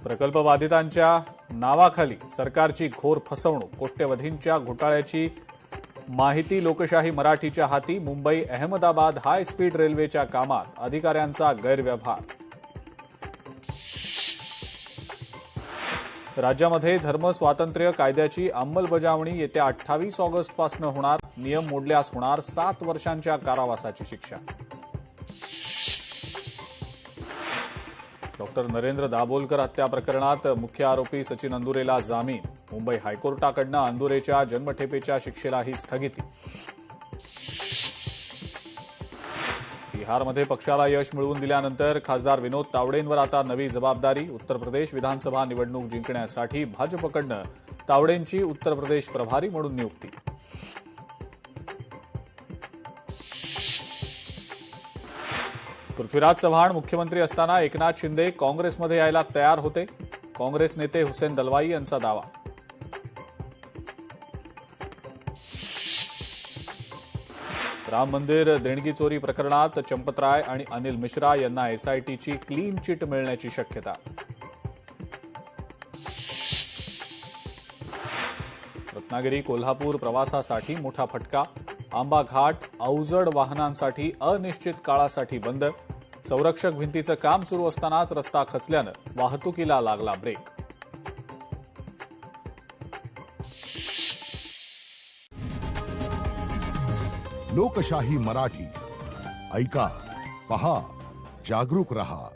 प्रकल्पबाधितांच्या नावाखाली सरकारची घोर फसवणूक, कोट्यवधींच्या घोटाळ्याची माहिती लोकशाही मराठीच्या हाती. मुंबई अहमदाबाद हाय स्पीड रेल्वेच्या कामात अधिकाऱ्यांचा गैरव्यवहार. राज्यामध्ये धर्मस्वातंत्र्य कायद्याची अंमलबजावणी येत्या 28 ऑगस्टपासून होणार. नियम मोडल्यास होणार 7 वर्षांच्या कारावासाची शिक्षा. डॉक्टर नरेंद्र दाभोलकर हत्या प्रकरणात मुख्य आरोपी सचिन अंदुरेला जामीन. मुंबई हायकोर्टाकडून अंदुरेच्या जन्मठेपेच्या शिक्षेलाही स्थगिती. बिहारमध्ये पक्षाला यश मिळवून दिल्यानंतर खासदार विनोद तावडेंवर आता नवी जबाबदारी. उत्तर प्रदेश विधानसभा निवडणूक जिंकण्यासाठी भाजपकडून तावडेंची उत्तर प्रदेश प्रभारी म्हणून नियुक्ती. पृथ्वीराज चव्हाण मुख्यमंत्री असताना एकनाथ शिंदे काँग्रेसमध्ये यायला तयार होते. काँग्रेस नेते हुसेन दलवाई यांचा दावा. राम मंदिर देणगी चोरी प्रकरणात चंपतराय आणि अनिल मिश्रा यांना एसआयटीची क्लीन चिट मिळण्याची शक्यता. रत्नागिरी कोल्हापूर प्रवासासाठी मोठा फटका. आंबा घाट अवजड वाहनांसाठी अनिश्चित काळासाठी बंद. संरक्षक भिंतीचं काम सुरू असतानाच रस्ता खचल्यानं वाहतुकीला लागला ब्रेक. लोकशाही मराठी ऐका, पहा, जागरूक रहा.